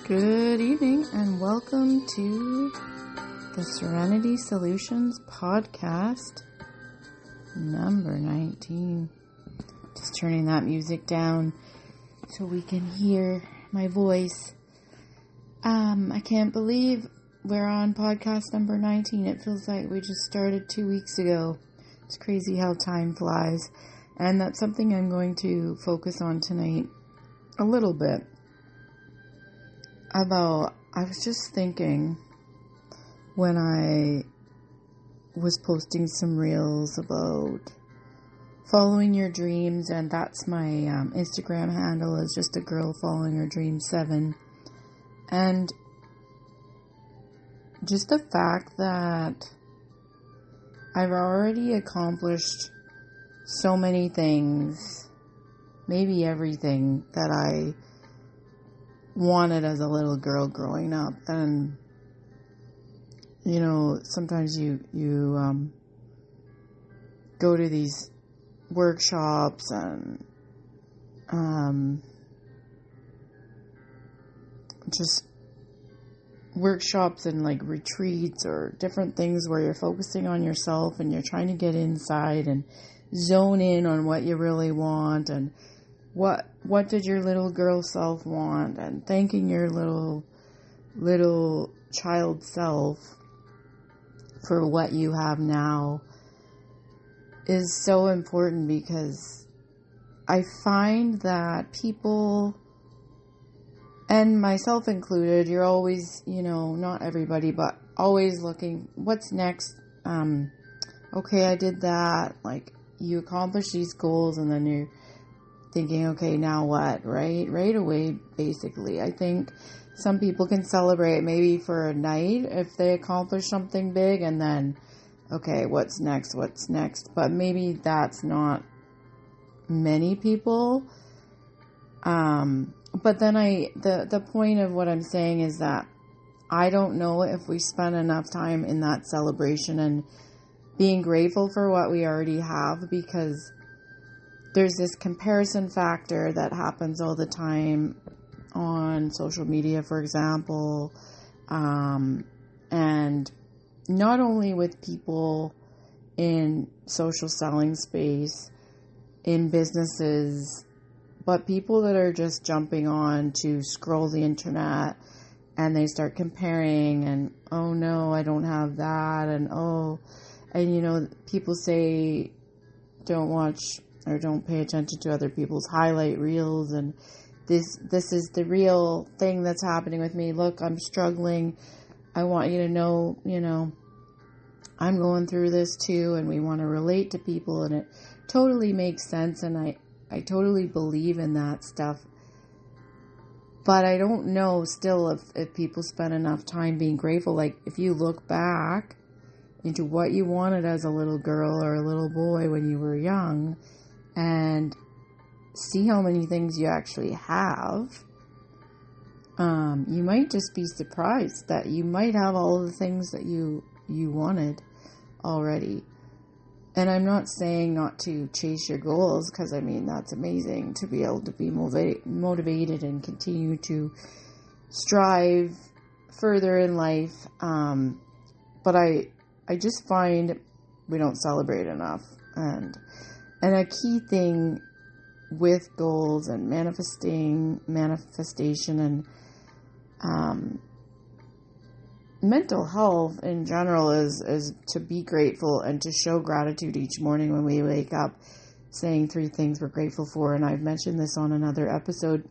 Good evening and welcome to the Serenity Solutions podcast number 19. Just turning that music down so we can hear my voice. I can't believe we're on podcast number 19. It feels like we just started 2 weeks ago. It's crazy how time flies. And that's something I'm going to focus on tonight a little bit. I was just thinking when I was posting some reels about following your dreams, and that's my Instagram handle is just a girl following her dreams 7. And just the fact that I've already accomplished so many things, maybe everything that I wanted as a little girl growing up. And sometimes you go to these workshops and just workshops and like retreats or different things where you're focusing on yourself and you're trying to get inside and zone in on what you really want and what did your little girl self want, and thanking your little child self for what you have now is so important, because I find that people, and myself included, you're always, not everybody, but always looking, what's next? Okay, I did that. Like, you accomplish these goals and then you're thinking, okay, now what, right? Right away, basically. I think some people can celebrate maybe for a night if they accomplish something big, and then, okay, what's next? But maybe that's not many people. But then the point of what I'm saying is that I don't know if we spend enough time in that celebration and being grateful for what we already have, because there's this comparison factor that happens all the time on social media, for example, and not only with people in social selling space, in businesses, but people that are just jumping on to scroll the internet and they start comparing and, oh no, I don't have that, and people say don't watch or don't pay attention to other people's highlight reels, and this is the real thing that's happening with me. Look, I'm struggling. I want you to know, I'm going through this too, and we want to relate to people, and it totally makes sense, and I totally believe in that stuff. But I don't know still if people spend enough time being grateful. Like, if you look back into what you wanted as a little girl or a little boy when you were young, and see how many things you actually have, you might just be surprised that you might have all the things that you wanted already. And I'm not saying not to chase your goals, because that's amazing to be able to be motivated and continue to strive further in life. But I just find we don't celebrate enough. And a key thing with goals and manifestation and mental health in general is to be grateful and to show gratitude each morning when we wake up, saying 3 things we're grateful for. And I've mentioned this on another episode,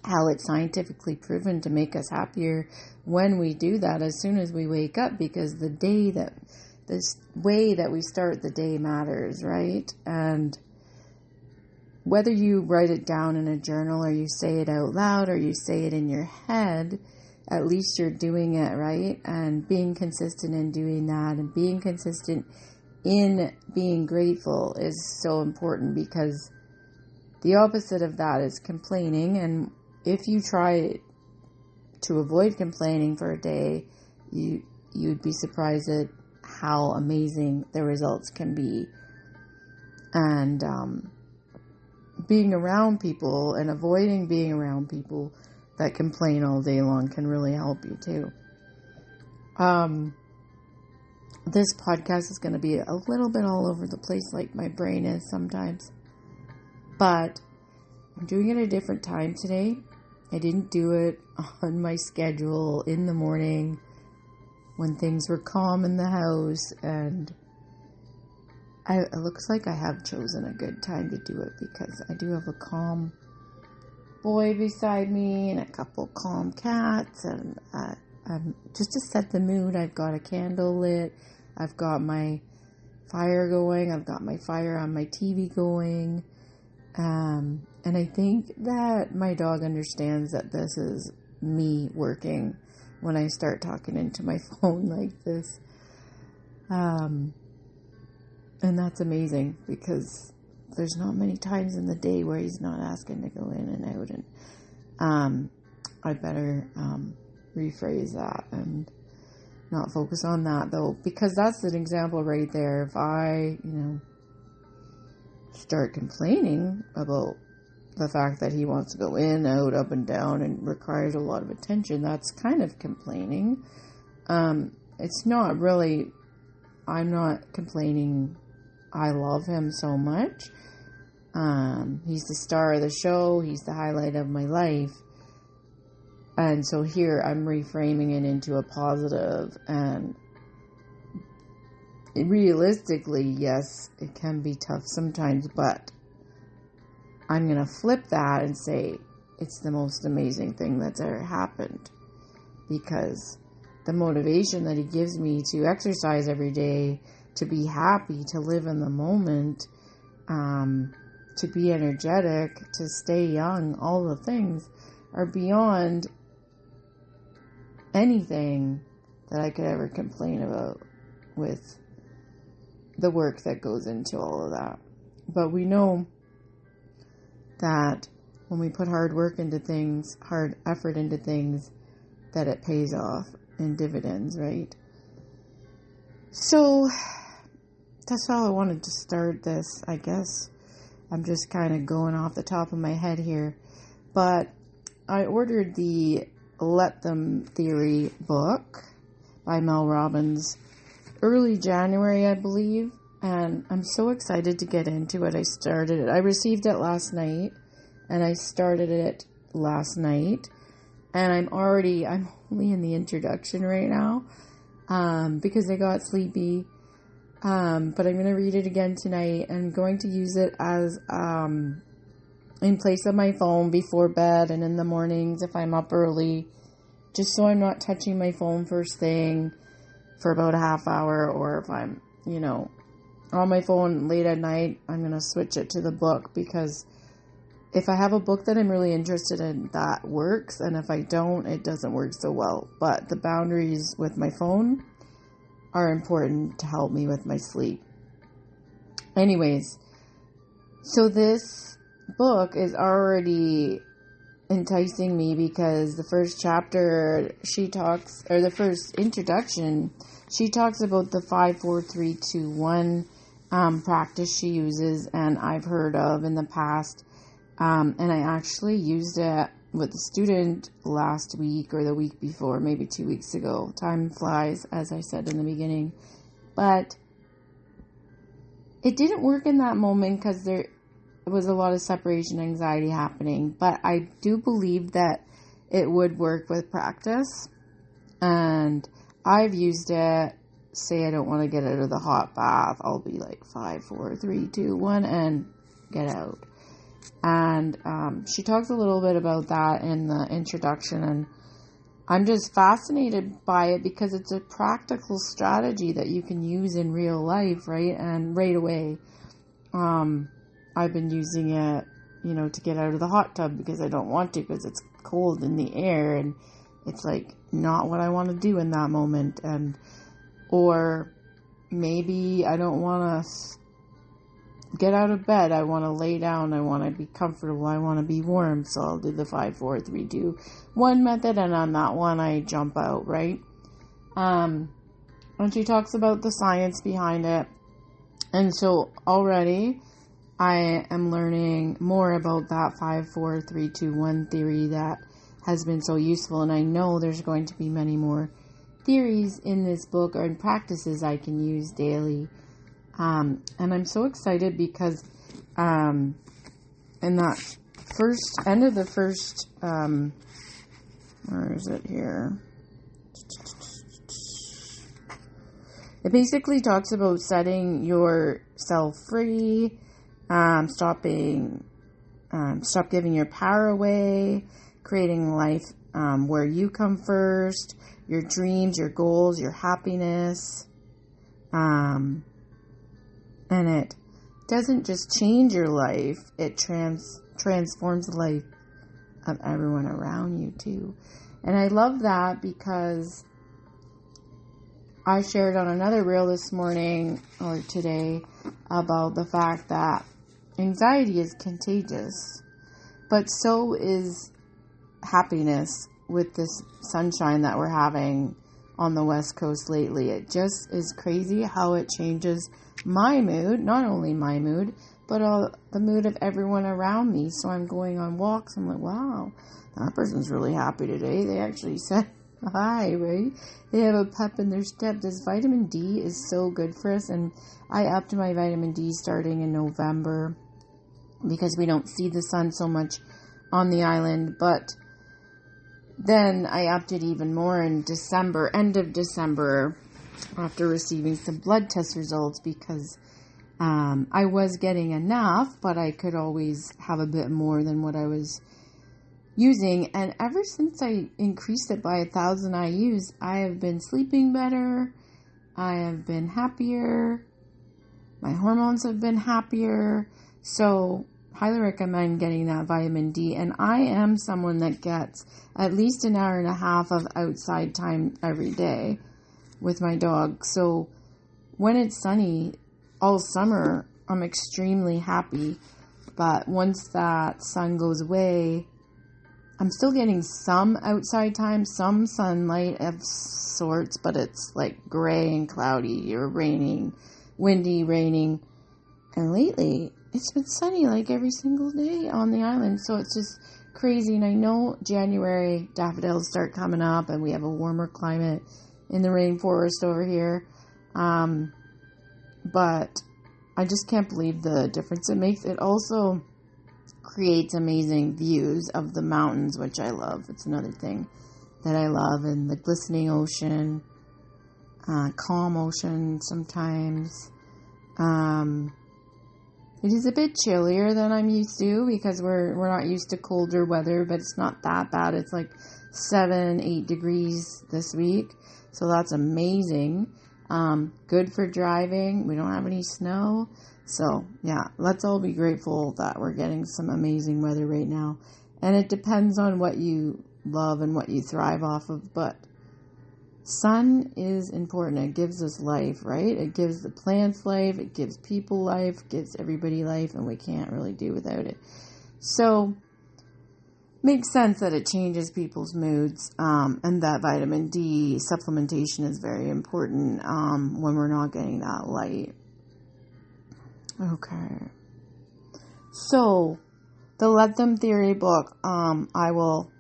how it's scientifically proven to make us happier when we do that as soon as we wake up, because this way that we start the day matters, right? And whether you write it down in a journal or you say it out loud or you say it in your head, at least you're doing it, right? And being consistent in doing that and being consistent in being grateful is so important, because the opposite of that is complaining. And if you try to avoid complaining for a day, you'd be surprised at how amazing the results can be. And being around people and avoiding being around people that complain all day long can really help you too. This podcast is going to be a little bit all over the place like my brain is sometimes. But I'm doing it at a different time today. I didn't do it on my schedule in the morning when things were calm in the house, and it looks like I have chosen a good time to do it because I do have a calm boy beside me and a couple calm cats, and just to set the mood, I've got a candle lit, I've got my fire going, I've got my fire on my TV going, and I think that my dog understands that this is me working when I start talking into my phone like this. And that's amazing because there's not many times in the day where he's not asking to go in and out. And I better rephrase that and not focus on that though, because that's an example right there. If I, start complaining about the fact that he wants to go in, out, up and down and requires a lot of attention, that's kind of complaining. It's not really, I'm not complaining. I love him so much. He's the star of the show. He's the highlight of my life. And so here I'm reframing it into a positive, and realistically, yes, it can be tough sometimes, but I'm going to flip that and say it's the most amazing thing that's ever happened, because the motivation that he gives me to exercise every day, to be happy, to live in the moment, to be energetic, to stay young, all the things are beyond anything that I could ever complain about with the work that goes into all of that. But we know that when we put hard work into things, hard effort into things, that it pays off in dividends, right? So that's how I wanted to start this, I guess. I'm just kind of going off the top of my head here. But I ordered the Let Them Theory book by Mel Robbins early January, I believe. And I'm so excited to get into it. I received it last night, and I started it last night. And I'm only in the introduction right now, because I got sleepy. But I'm going to read it again tonight. I'm going to use it as, in place of my phone before bed and in the mornings if I'm up early, just so I'm not touching my phone first thing for about a half hour, or if I'm, on my phone late at night, I'm going to switch it to the book, because if I have a book that I'm really interested in, that works, and if I don't, it doesn't work so well. But the boundaries with my phone are important to help me with my sleep. Anyways, so this book is already enticing me because the first chapter, the first introduction, she talks about the 5-4-3-2-1 practice she uses and I've heard of in the past. And I actually used it with a student last week or the week before, maybe 2 weeks ago. Time flies, as I said in the beginning. But it didn't work in that moment because there was a lot of separation anxiety happening. But I do believe that it would work with practice. And I've used it. Say I don't want to get out of the hot bath, I'll be like 5, 4, 3, 2, 1 and get out. And she talks a little bit about that in the introduction, and I'm just fascinated by it because it's a practical strategy that you can use in real life, right? And right away, I've been using it, to get out of the hot tub because I don't want to, because it's cold in the air and it's like not what I want to do in that moment. Or maybe I don't want to get out of bed. I want to lay down. I want to be comfortable. I want to be warm. So I'll do the 5, 4, 3, 2, 1 method. And on that one, I jump out, right? And she talks about the science behind it. And so already I am learning more about that 5, 4, 3, 2, 1 theory that has been so useful. And I know there's going to be many more theories in this book or in practices I can use daily. And I'm so excited because in that end of the first, where is it here? It basically talks about setting yourself free, stop giving your power away, creating life where you come first, your dreams, your goals, your happiness. And it doesn't just change your life, it transforms the life of everyone around you too. And I love that because I shared on another reel this morning or today about the fact that anxiety is contagious, but so is happiness with this sunshine that we're having on the West Coast lately. It just is crazy how it changes my mood, not only my mood, but the mood of everyone around me. So I'm going on walks. I'm like, wow, that person's really happy today. They actually said hi, right? They have a pep in their step. This vitamin D is so good for us. And I upped my vitamin D starting in November because we don't see the sun so much on the island. But then I upped it even more in December, end of December, after receiving some blood test results because I was getting enough, but I could always have a bit more than what I was using. And ever since I increased it by 1,000 IUs, I have been sleeping better. I have been happier. My hormones have been happier. So highly recommend getting that vitamin D. And I am someone that gets at least an hour and a half of outside time every day with my dog. So when it's sunny all summer, I'm extremely happy. But once that sun goes away, I'm still getting some outside time, some sunlight of sorts, but it's like gray and cloudy or raining, windy, raining. And lately, it's been sunny like every single day on the island. So it's just crazy. And I know January daffodils start coming up and we have a warmer climate in the rainforest over here. But I just can't believe the difference it makes. It also creates amazing views of the mountains, which I love. It's another thing that I love. And the glistening ocean, calm ocean sometimes. It is a bit chillier than I'm used to because we're not used to colder weather, but it's not that bad. It's like 7-8 degrees this week. So that's amazing. Good for driving. We don't have any snow. So yeah, let's all be grateful that we're getting some amazing weather right now. And it depends on what you love and what you thrive off of. But sun is important. It gives us life, right? It gives the plants life. It gives people life. It gives everybody life. And we can't really do without it. So makes sense that it changes people's moods. And that vitamin D supplementation is very important when we're not getting that light. Okay. So the Let Them Theory book, I will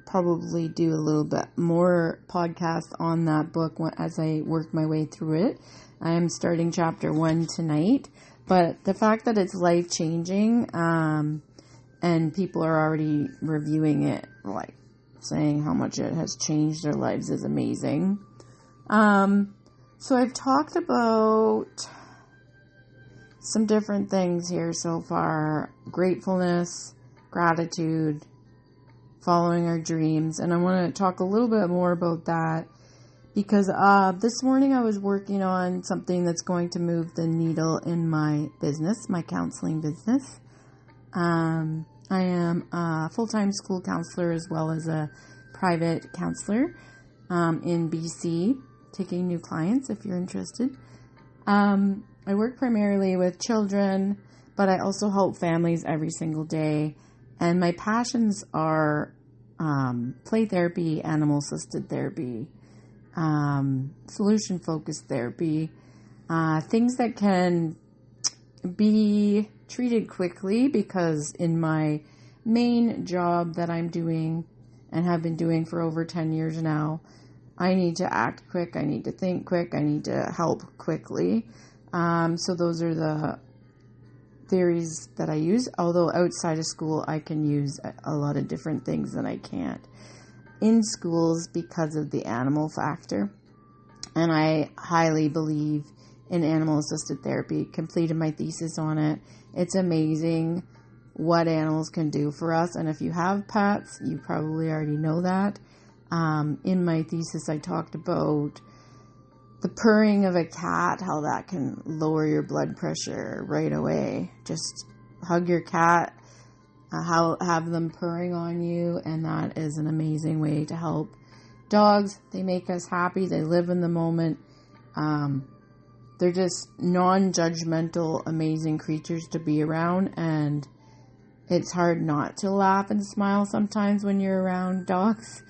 probably do a little bit more podcast on that book as I work my way through it. I am starting chapter 1 tonight, but the fact that it's life-changing, and people are already reviewing it, like saying how much it has changed their lives is amazing. So I've talked about some different things here so far: gratefulness, gratitude, following our dreams. And I want to talk a little bit more about that because this morning I was working on something that's going to move the needle in my business, my counseling business. I am a full-time school counselor as well as a private counselor in BC, taking new clients if you're interested. I work primarily with children, but I also help families every single day. And my passions are play therapy, animal-assisted therapy, solution-focused therapy, things that can be treated quickly because in my main job that I'm doing and have been doing for over 10 years now. I need to act quick. I need to think quick. I need to help quickly. So those are the theories that I use. Although outside of school, I can use a lot of different things that I can't in schools because of the animal factor. And I highly believe in animal-assisted therapy. Completed my thesis on it. It's amazing what animals can do for us. And if you have pets, you probably already know that. In my thesis, I talked about the purring of a cat, how that can lower your blood pressure right away. Just hug your cat, have them purring on you, and that is an amazing way to help. Dogs, they make us happy. They live in the moment. They're just non-judgmental, amazing creatures to be around, and it's hard not to laugh and smile sometimes when you're around dogs.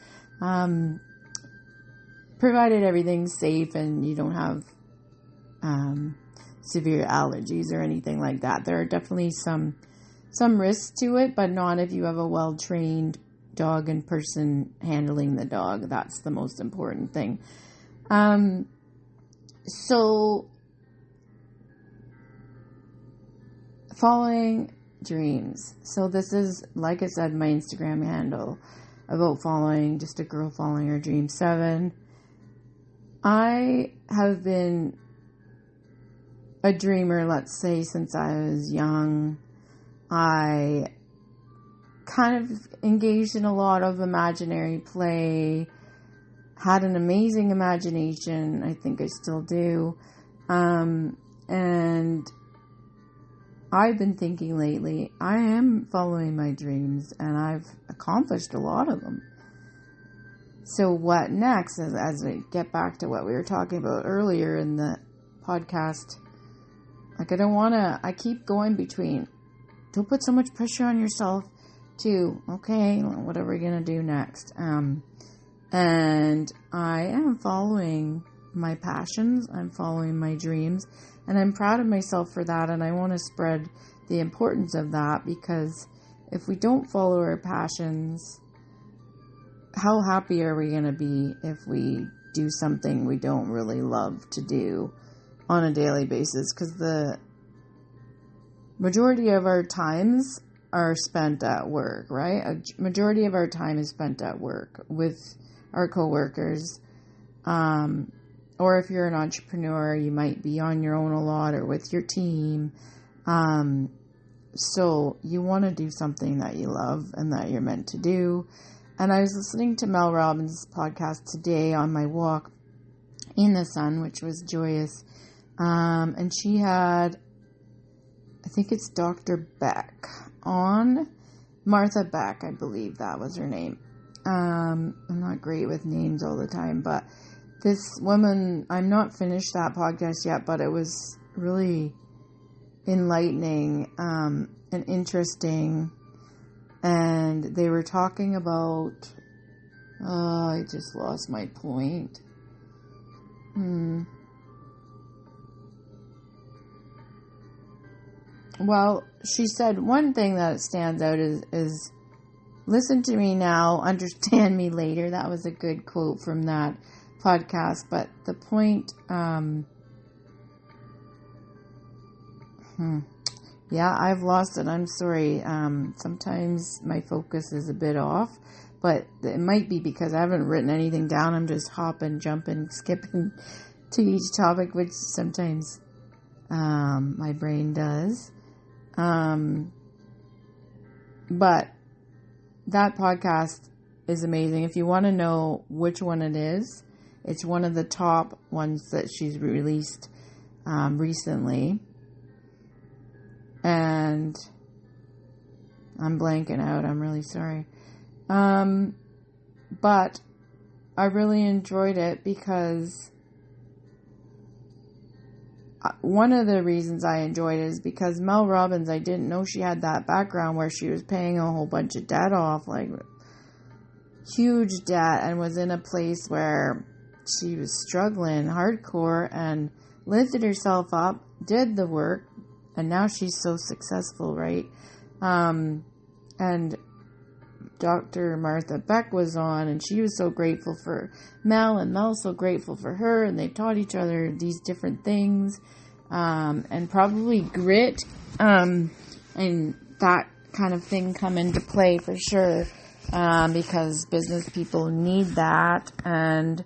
Provided everything's safe and you don't have severe allergies or anything like that. There are definitely some risks to it, but not if you have a well-trained dog and person handling the dog. That's the most important thing. So following dreams. So this is, like I said, my Instagram handle about following, just a girl following her dream 7. I have been a dreamer, let's say, since I was young. I kind of engaged in a lot of imaginary play, had an amazing imagination. I think I still do. And I've been thinking lately, I am following my dreams, and I've accomplished a lot of them. So what next, as we get back to what we were talking about earlier in the podcast, like I keep going between, don't put so much pressure on yourself, to, okay, what are we going to do next? And I am following my passions, I'm following my dreams, and I'm proud of myself for that, and I want to spread the importance of that, because if we don't follow our passions, how happy are we going to be if we do something we don't really love to do on a daily basis? Because the majority of our times are spent at work, right? A majority of our time is spent at work with our coworkers. Or if you're an entrepreneur, you might be on your own a lot or with your team. So you want to do something that you love and that you're meant to do. And I was listening to Mel Robbins' podcast today on my walk in the sun, which was joyous. And she had, I think it's Dr. Beck on, Martha Beck, I believe that was her name. I'm not great with names all the time, but this woman, I'm not finished that podcast yet, but it was really enlightening and interesting. And they were talking about, I just lost my point. Well, she said one thing that stands out is listen to me now, understand me later. That was a good quote from that podcast. But the point, yeah, I've lost it. I'm sorry. Sometimes my focus is a bit off, but it might be because I haven't written anything down. I'm just hopping, jumping, skipping to each topic, which sometimes my brain does. But that podcast is amazing. If you want to know which one it is, it's one of the top ones that she's released recently. And I'm blanking out. I'm really sorry. But I really enjoyed it because one of the reasons I enjoyed it is because Mel Robbins, I didn't know she had that background where she was paying a whole bunch of debt off, like huge debt, and was in a place where she was struggling hardcore and lifted herself up, did the work, and now she's so successful, right? And Dr. Martha Beck was on, and she was so grateful for Mel, and Mel's so grateful for her, and they taught each other these different things, and probably grit, and that kind of thing come into play for sure, because business people need that, and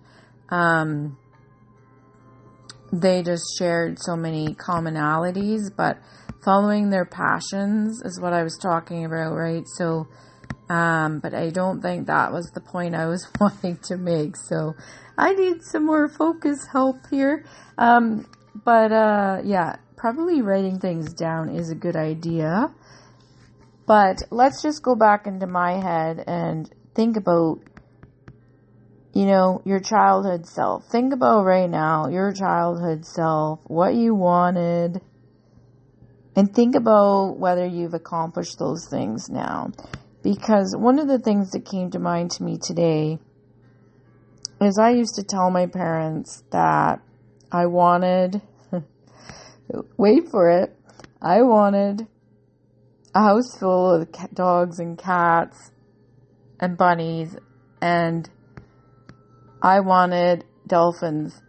they just shared so many commonalities, but following their passions is what I was talking about, right? So, but I don't think that was the point I was wanting to make. So I need some more focus help here. Yeah, probably writing things down is a good idea. But let's just go back into my head and think about, your childhood self. Think about right now, your childhood self, what you wanted, and think about whether you've accomplished those things now. Because one of the things that came to mind to me today is I used to tell my parents that I wanted, wait for it, I wanted a house full of dogs and cats and bunnies, and I wanted dolphins,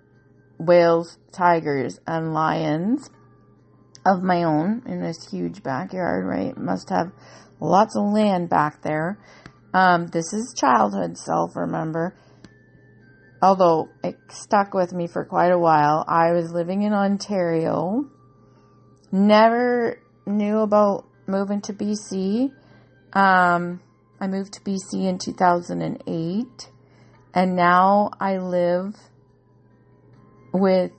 whales, tigers, and lions of my own in this huge backyard, right? Must have lots of land back there. This is childhood self, remember? Although it stuck with me for quite a while. I was living in Ontario. Never knew about moving to BC. I moved to BC in 2008. And now I live with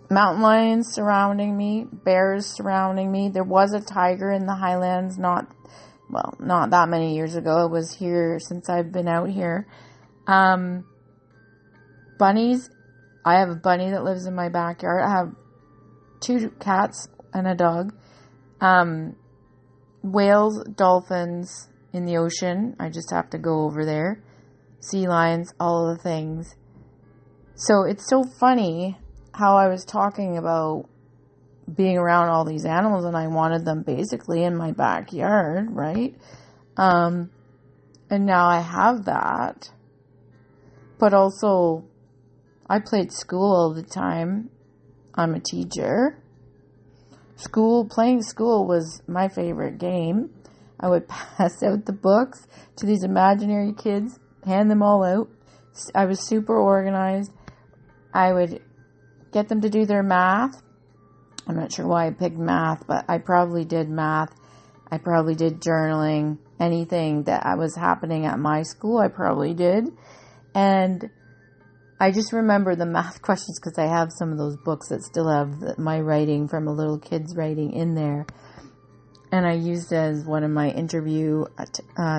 mountain lions surrounding me, bears surrounding me. There was a tiger in the Highlands not that many years ago. It was here since I've been out here. Bunnies. I have a bunny that lives in my backyard. I have 2 cats and a dog. Whales, dolphins in the ocean. I just have to go over there. Sea lions, all the things. So it's so funny how I was talking about being around all these animals and I wanted them basically in my backyard, right? And now I have that. But also, I played school all the time. I'm a teacher. Playing school was my favorite game. I would pass out the books to these imaginary kids, hand them all out. I was super organized. I would get them to do their math. I'm not sure why I picked math, but I probably did math. I probably did journaling. Anything that was happening at my school, I probably did. And I just remember the math questions because I have some of those books that still have my writing from a little kid's writing in there. And I used it as one of my interview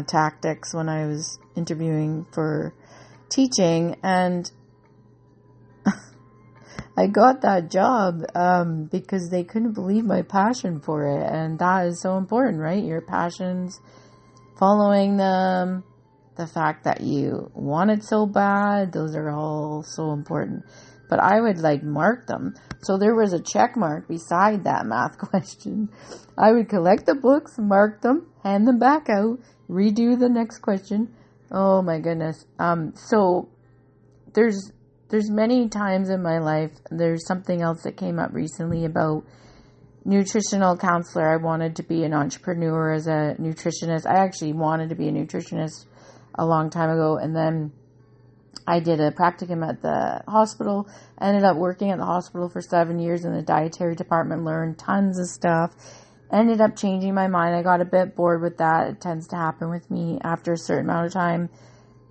tactics when I was interviewing for teaching. And I got that job because they couldn't believe my passion for it. And that is so important, right? Your passions, following them, the fact that you want it so bad, those are all so important. But I would mark them. So there was a check mark beside that math question. I would collect the books, mark them, hand them back out, redo the next question. Oh my goodness. So there's many times in my life, there's something else that came up recently about nutritional counselor. I wanted to be an entrepreneur as a nutritionist. I actually wanted to be a nutritionist a long time ago, and then I did a practicum at the hospital, ended up working at the hospital for 7 years in the dietary department, learned tons of stuff, ended up changing my mind. I got a bit bored with that. It tends to happen with me after a certain amount of time.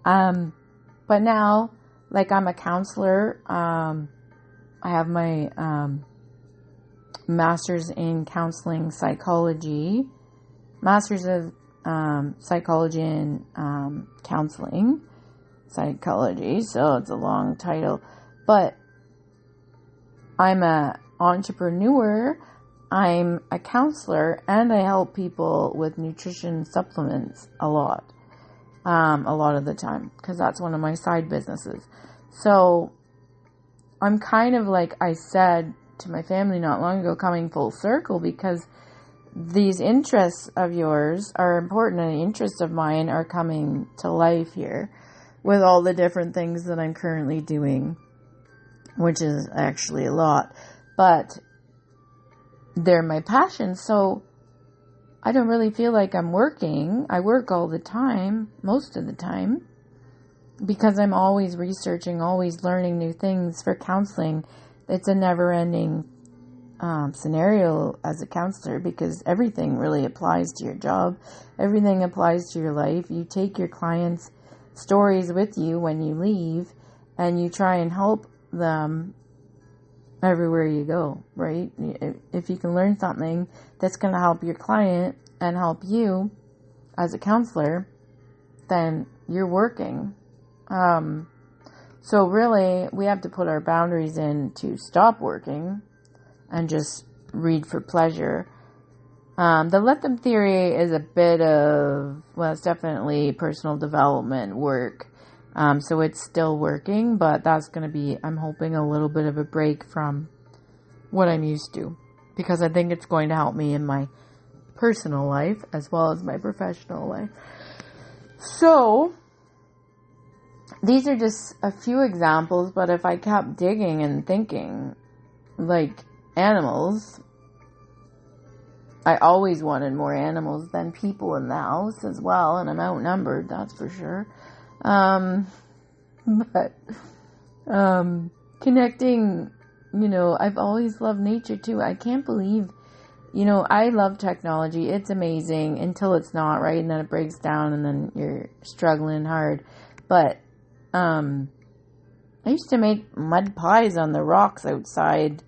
But now, I'm a counselor. I have my master's in counseling psychology, master's of psychology and counseling psychology, so it's a long title, but I'm an entrepreneur, I'm a counselor, and I help people with nutrition supplements a lot of the time, because that's one of my side businesses. So I'm kind of, like I said to my family not long ago, coming full circle, because these interests of yours are important, and the interests of mine are coming to life here with all the different things that I'm currently doing, which is actually a lot, but they're my passion. So I don't really feel like I'm working. I work all the time, most of the time, because I'm always researching, always learning new things for counseling. It's a never-ending scenario as a counselor, because everything really applies to your job. Everything applies to your life. You take your clients' stories with you when you leave, and you try and help them everywhere you go, right? If you can learn something that's going to help your client and help you as a counselor, then you're working. So really, we have to put our boundaries in to stop working and just read for pleasure. The let them theory is a bit of, well, it's definitely personal development work. So it's still working, but that's going to be, I'm hoping, a little bit of a break from what I'm used to, because I think it's going to help me in my personal life as well as my professional life. So these are just a few examples, but if I kept digging and thinking, like animals, I always wanted more animals than people in the house as well, and I'm outnumbered, that's for sure. But connecting, I've always loved nature too. I can't believe, I love technology. It's amazing until it's not, right? And then it breaks down and then you're struggling hard. But I used to make mud pies on the rocks outside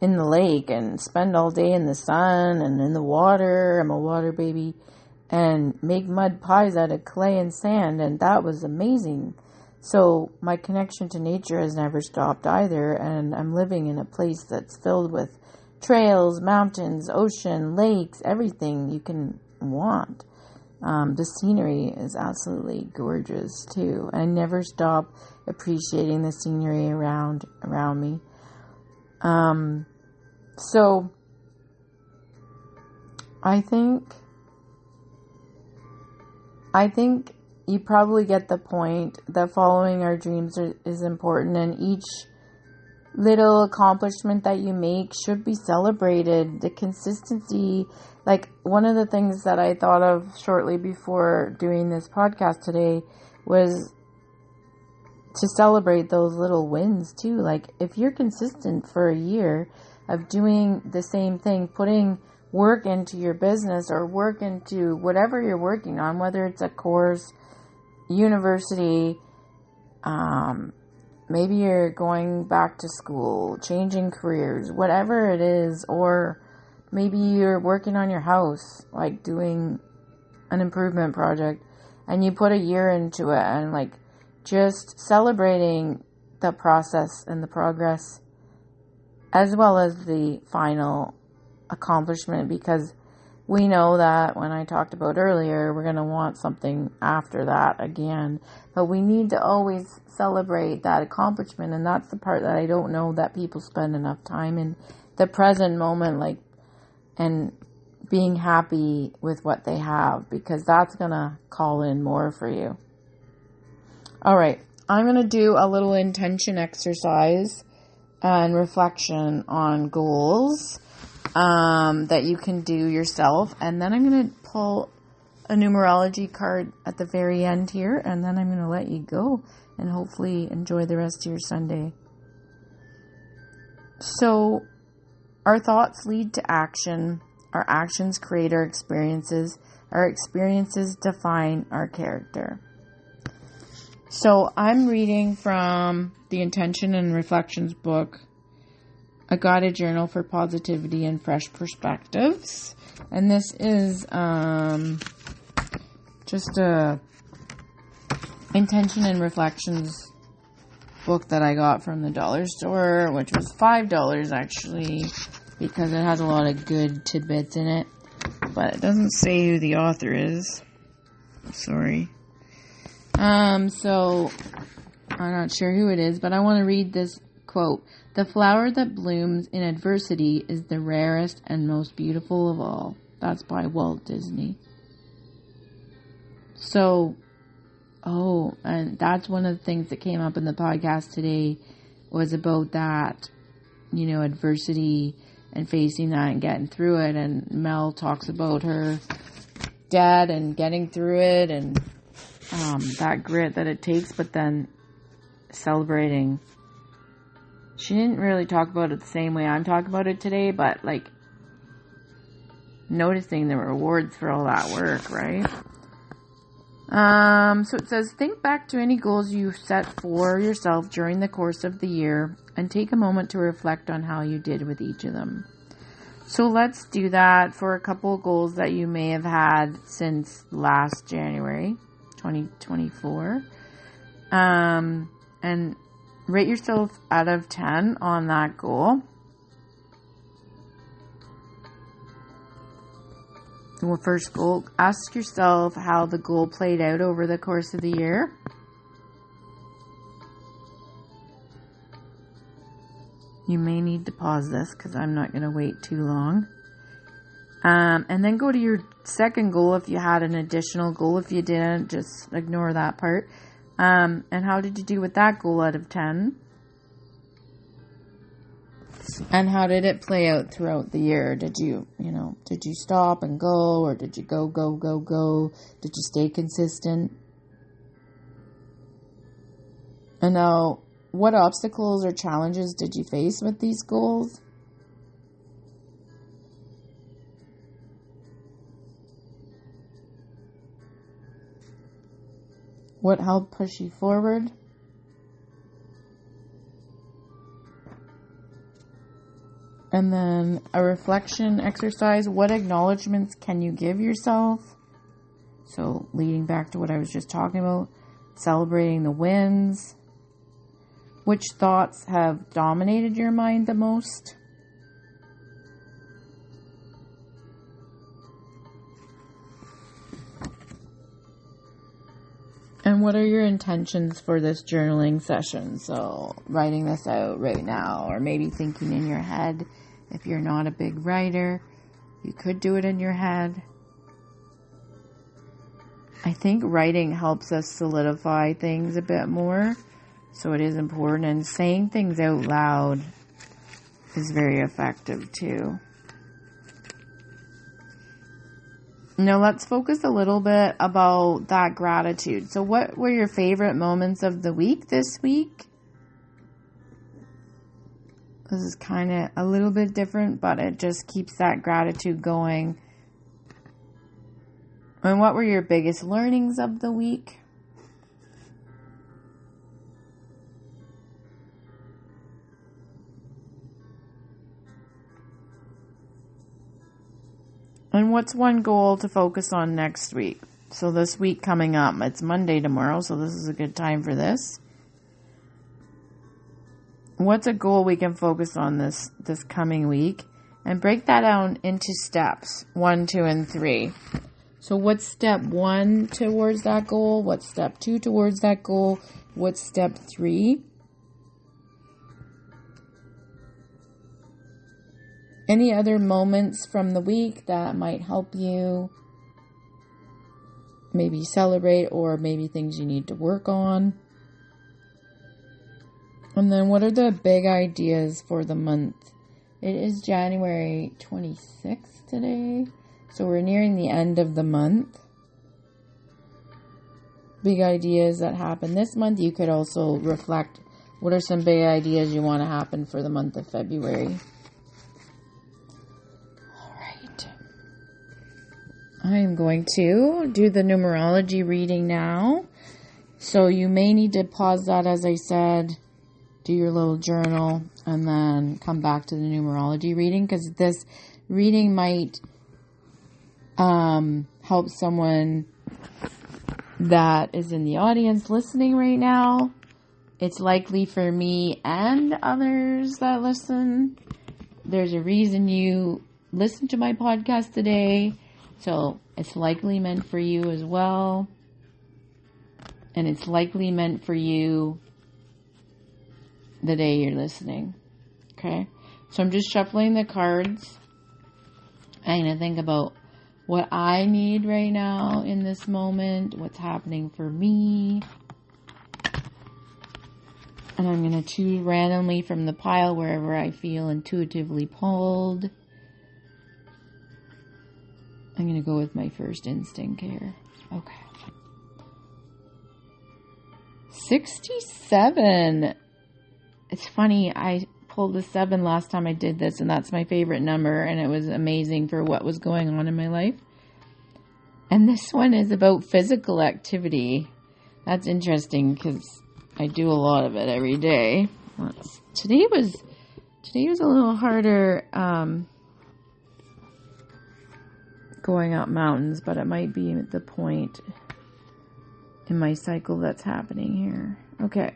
in the lake and spend all day in the sun and in the water. I'm a water baby. And make mud pies out of clay and sand, and that was amazing. So my connection to nature has never stopped either, and I'm living in a place that's filled with trails, mountains, ocean, lakes, everything you can want. The scenery is absolutely gorgeous too. I never stop appreciating the scenery around me. So I think you probably get the point that following our dreams is important, and each little accomplishment that you make should be celebrated. The consistency, like one of the things that I thought of shortly before doing this podcast today was to celebrate those little wins too. Like if you're consistent for a year of doing the same thing, putting work into your business or work into whatever you're working on, whether it's a course, university, maybe you're going back to school, changing careers, whatever it is, or maybe you're working on your house, like doing an improvement project, and you put a year into it, and like just celebrating the process and the progress as well as the final accomplishment, because we know that when I talked about earlier, we're going to want something after that again, but we need to always celebrate that accomplishment. And that's the part that I don't know that people spend enough time in the present moment, like, and being happy with what they have, because that's going to call in more for you. All right, I'm going to do a little intention exercise and reflection on goals that you can do yourself, and then I'm going to pull a numerology card at the very end here, and then I'm going to let you go and hopefully enjoy the rest of your Sunday. So our thoughts lead to action, our actions create our experiences define our character. So I'm reading from the Intention and Reflections book, A Guided Journal for Positivity and Fresh Perspectives. And this is just a Intention and Reflections book that I got from the dollar store, which was $5 actually, because it has a lot of good tidbits in it. But it doesn't say who the author is. Sorry. So I'm not sure who it is, but I want to read this Quote, "The flower that blooms in adversity is the rarest and most beautiful of all." That's by Walt Disney. So, and that's one of the things that came up in the podcast today was about that, adversity and facing that and getting through it. And Mel talks about her dad and getting through it and that grit that it takes, but then celebrating. She didn't really talk about it the same way I'm talking about it today, but like noticing the rewards for all that work, right? So it says, think back to any goals you set for yourself during the course of the year and take a moment to reflect on how you did with each of them. So let's do that for a couple of goals that you may have had since last January, 2024. And rate yourself out of 10 on that goal. Well, first goal, ask yourself how the goal played out over the course of the year. You may need to pause this because I'm not going to wait too long. And then go to your second goal if you had an additional goal. If you didn't, just ignore that part. And how did you do with that goal out of 10? And how did it play out throughout the year? Did you stop and go, or did you go? Did you stay consistent? And now, what obstacles or challenges did you face with these goals? What helped push you forward? And then a reflection exercise. What acknowledgements can you give yourself? So leading back to what I was just talking about, celebrating the wins. Which thoughts have dominated your mind the most? And what are your intentions for this journaling session? So writing this out right now, or maybe thinking in your head. If you're not a big writer, you could do it in your head. I think writing helps us solidify things a bit more. So it is important. And saying things out loud is very effective too. Now let's focus a little bit about that gratitude. So what were your favorite moments of the week this week? This is kind of a little bit different, but it just keeps that gratitude going. And what were your biggest learnings of the week? And what's one goal to focus on next week? So this week coming up, it's Monday tomorrow, so this is a good time for this. What's a goal we can focus on this coming week? And break that down into steps, 1, 2, and 3. So what's step 1 towards that goal? What's step 2 towards that goal? What's step 3? Any other moments from the week that might help you maybe celebrate, or maybe things you need to work on? And then what are the big ideas for the month? It is January 26th today, so we're nearing the end of the month. Big ideas that happen this month. You could also reflect what are some big ideas you want to happen for the month of February. I am going to do the numerology reading now. So you may need to pause that, as I said, do your little journal, and then come back to the numerology reading, because this reading might help someone that is in the audience listening right now. It's likely for me and others that listen. There's a reason you listened to my podcast today. So it's likely meant for you as well. And it's likely meant for you the day you're listening. Okay? So I'm just shuffling the cards. I'm going to think about what I need right now in this moment, what's happening for me. And I'm going to choose randomly from the pile wherever I feel intuitively pulled. I'm going to go with my first instinct here. Okay. 67. It's funny, I pulled a 7 last time I did this, and that's my favorite number, and it was amazing for what was going on in my life. And this one is about physical activity. That's interesting because I do a lot of it every day. Today was a little harder going up mountains, but it might be at the point in my cycle that's happening here. Okay,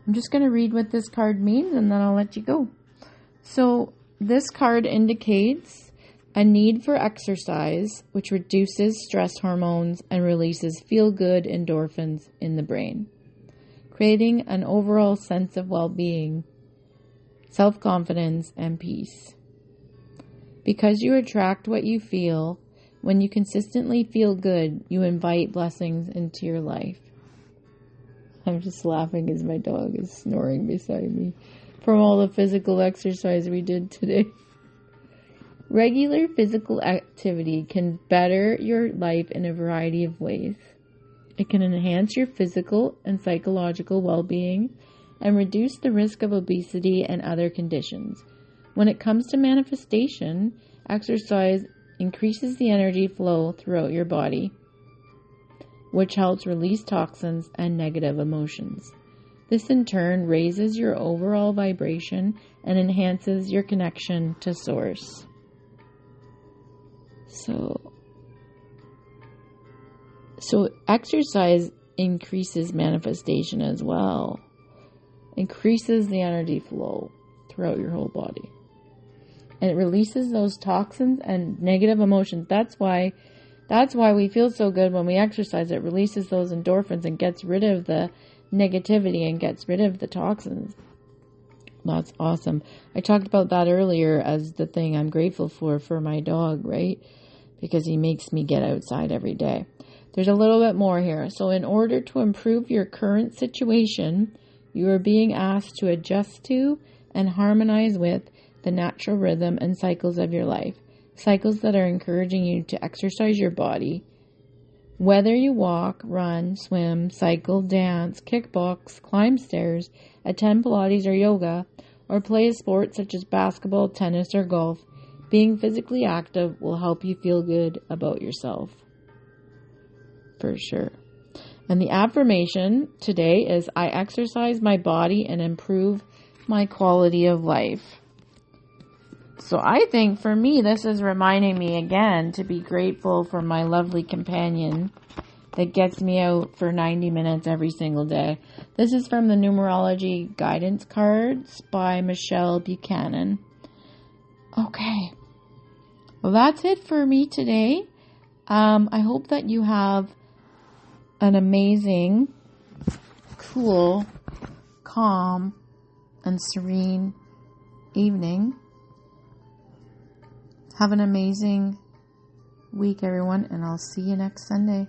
I'm just going to read what this card means and then I'll let you go. So this card indicates a need for exercise, which reduces stress hormones and releases feel-good endorphins in the brain, creating an overall sense of well-being, self-confidence, and peace. Because you attract what you feel, when you consistently feel good, you invite blessings into your life. I'm just laughing as my dog is snoring beside me from all the physical exercise we did today. Regular physical activity can better your life in a variety of ways. It can enhance your physical and psychological well-being and reduce the risk of obesity and other conditions. When it comes to manifestation, exercise increases the energy flow throughout your body, which helps release toxins and negative emotions. This in turn raises your overall vibration and enhances your connection to Source. So exercise increases manifestation as well. Increases the energy flow throughout your whole body. And it releases those toxins and negative emotions. That's why we feel so good when we exercise. It releases those endorphins and gets rid of the negativity and gets rid of the toxins. That's awesome. I talked about that earlier as the thing I'm grateful for my dog, right? Because he makes me get outside every day. There's a little bit more here. So in order to improve your current situation, you are being asked to adjust to and harmonize with the natural rhythm and cycles of your life. Cycles that are encouraging you to exercise your body. Whether you walk, run, swim, cycle, dance, kickbox, climb stairs, attend Pilates or yoga, or play a sport such as basketball, tennis, or golf, being physically active will help you feel good about yourself. For sure. And the affirmation today is, I exercise my body and improve my quality of life. So I think for me, this is reminding me again to be grateful for my lovely companion that gets me out for 90 minutes every single day. This is from the numerology guidance cards by Michelle Buchanan. Okay. Well, that's it for me today. I hope that you have an amazing, cool, calm, and serene evening. Have an amazing week, everyone, and I'll see you next Sunday.